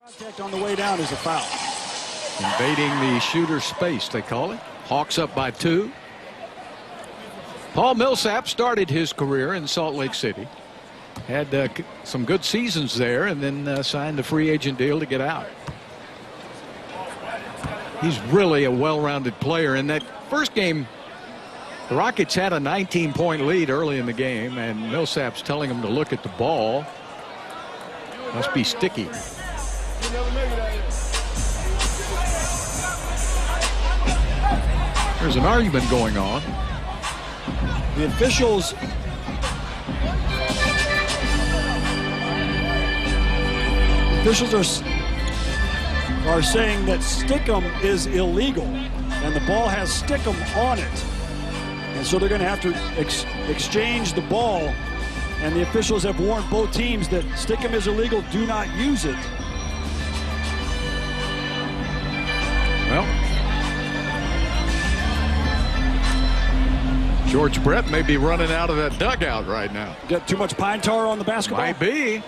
Contact on the way down is a foul. Invading the shooter space, they call it. Hawks up by 2. Paul Millsap started his career in Salt Lake City. Had some good seasons there and then signed the free agent deal to get out. He's really a well-rounded player. In that first game, the Rockets had a 19-point lead early in the game, and Millsap's telling him to look at the ball. Must be sticky. There's an argument going on. The officials are saying that Stickum is illegal, and the ball has Stickum on it. And so they're going to have to exchange the ball, and the officials have warned both teams that Stickum is illegal, do not use it. Well, George Brett may be running out of that dugout right now. Got too much pine tar on the basketball? Might be.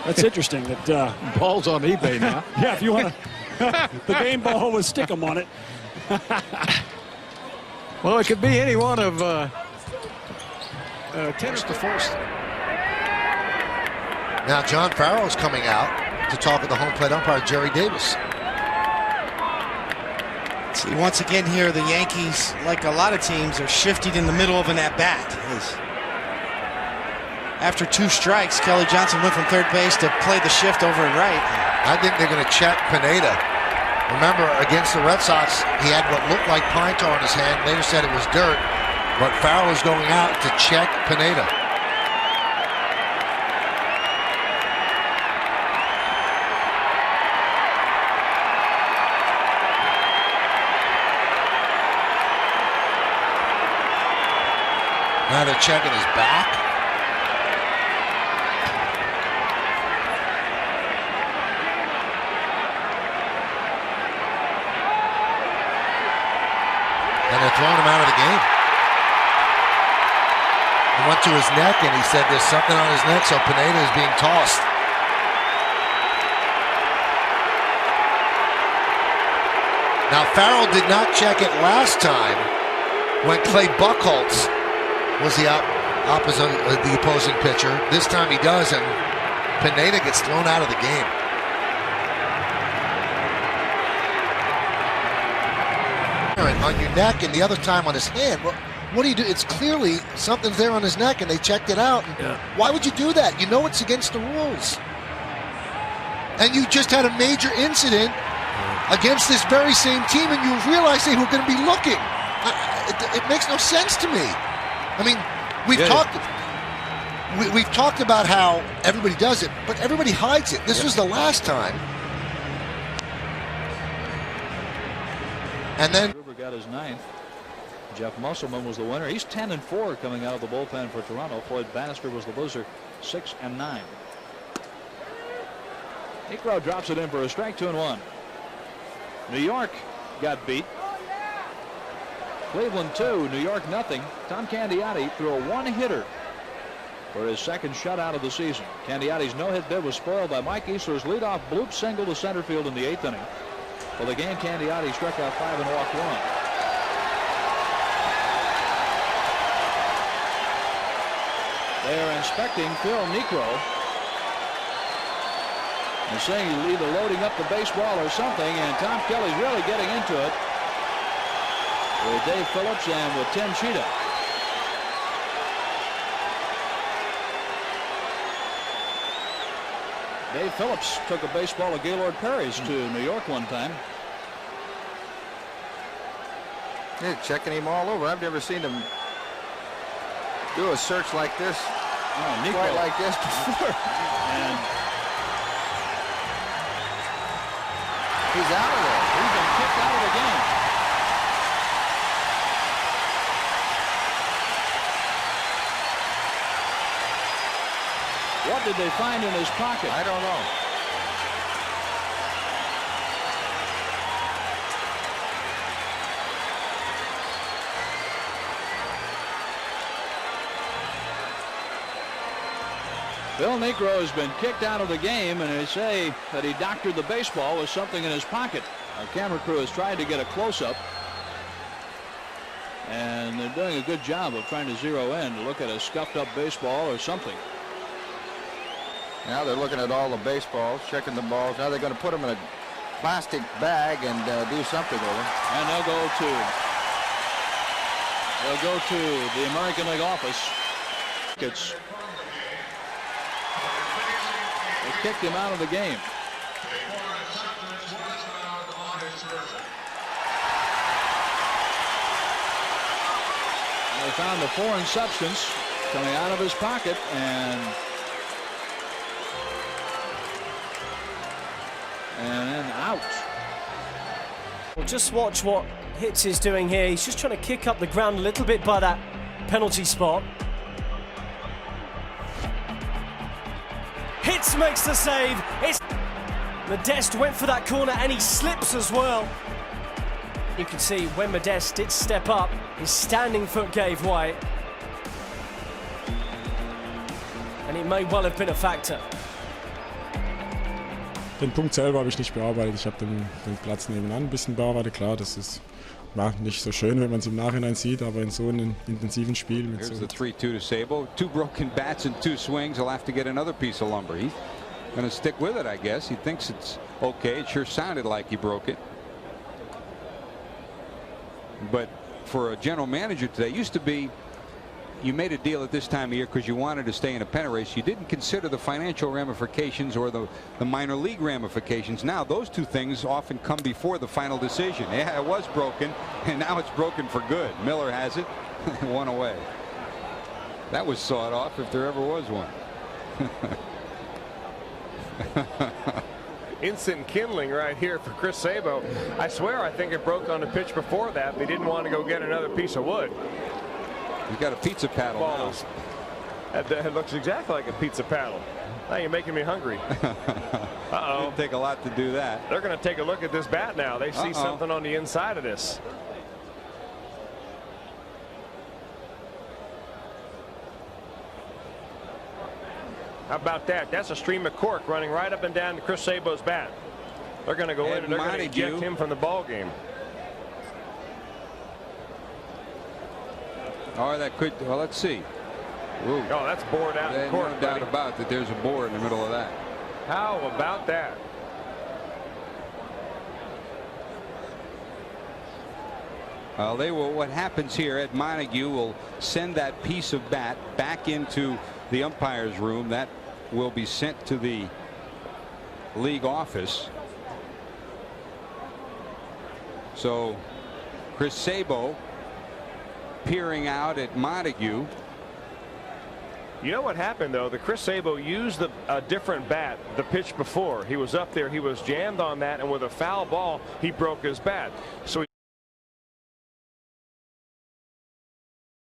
That's interesting. That ball's on eBay now. Yeah, if you want to. The game ball with Stickum on it. Well, it could be any one of tennis to first. Now John Farrell's coming out to talk with the home plate umpire, Jerry Davis. See, once again here, the Yankees, like a lot of teams, are shifting in the middle of an at-bat. After 2 strikes, Kelly Johnson went from third base to play the shift over at right. I think they're going to check Pineda. Remember, against the Red Sox, he had what looked like pine tar in his hand. Later said it was dirt, but Farrell is going out to check Pineda. Now they're checking his back. And they're throwing him out of the game. He went to his neck and he said there's something on his neck, so Pineda is being tossed. Now Farrell did not check it last time when Clay Buchholz was the opposing pitcher. This time he does, and Pineda gets thrown out of the game. On your neck, and the other time on his hand. Well, what do you do? It's clearly something's there on his neck, and they checked it out. Yeah. Why would you do that? You know it's against the rules. And you just had a major incident against this very same team, and you realize they were going to be looking. It makes no sense to me. I mean, we've talked about how everybody does it, but everybody hides it. This was the last time. And then Gruber got his 9th. Jeff Musselman was the winner. He's 10-4 coming out of the bullpen for Toronto. Floyd Bannister was the loser, 6-9. Niekro drops it in for a strike, 2-1. New York got beat. Cleveland 2, New York nothing. Tom Candiotti threw a 1-hitter for his 2nd shutout of the season. Candiotti's no-hit bid was spoiled by Mike Easler's leadoff bloop single to center field in the 8th inning. For the game, Candiotti struck out 5 and walked 1. They are inspecting Phil Niekro. They're saying he's either loading up the baseball or something, and Tom Kelly's really getting into it with Dave Phillips and with Tim Cheetah. Dave Phillips took a baseball of Gaylord Perry's to New York one time. They're checking him all over. I've never seen him do a search like this, quite like this before. And he's out of there. He's been kicked out of the game. What did they find in his pocket? I don't know. Bill Niekro has been kicked out of the game, and they say that he doctored the baseball with something in his pocket. Our camera crew has tried to get a close-up, and they're doing a good job of trying to zero in to look at a scuffed-up baseball or something. Now they're looking at all the baseballs, checking the balls. Now they're going to put them in a plastic bag and do something with them. And they'll go to the American League office. They kicked him out of the game. They found a foreign substance coming out of his pocket, and then out. Well, just watch what Hitz is doing here. He's just trying to kick up the ground a little bit by that penalty spot. Hitz makes the save. Modeste went for that corner and he slips as well. You can see when Modeste did step up, his standing foot gave way. And it may well have been a factor. Den Punkt selber habe ich nicht bearbeitet. Ich habe den Platz nebenan ein bisschen bearbeitet. Klar, das ist nicht so schön, wenn man es im Nachhinein sieht, aber in so einem intensiven Spiel. Mit Here's the 3-2 to Sabo. 2 broken bats and 2 swings. He'll have to get another piece of lumber. He's going to stick with it, I guess. He thinks it's okay. It sure sounded like he broke it. But for a general manager today, it used to be you made a deal at this time of year because you wanted to stay in a pennant race. You didn't consider the financial ramifications or the minor league ramifications. Now those two things often come before the final decision. Yeah, it was broken, and now it's broken for good. Miller has it. 1 away. That was sawed off if there ever was one. Instant kindling right here for Chris Sabo. I swear I think it broke on the pitch before that, but he didn't want to go get another piece of wood. He's got a pizza paddle now. That looks exactly like a pizza paddle. Now you're making me hungry. Uh-oh. It'll take a lot to do that. They're going to take a look at this bat now. They see something on the inside of this. How about that? That's a stream of cork running right up and down to Chris Sabo's bat. They're going to go in and they're going to eject him from the ball game. Or that could, well, let's see. Ooh. Oh, that's bored out in court. No doubt about that. There's a board in the middle of that. How about that? They will. What happens here? Ed Montague will send that piece of bat back into the umpire's room. That will be sent to the league office. So Chris Sabo peering out at Montague. You know what happened though? The Chris Sabo used a different bat the pitch before. He was up there, he was jammed on that, and with a foul ball he broke his bat. So he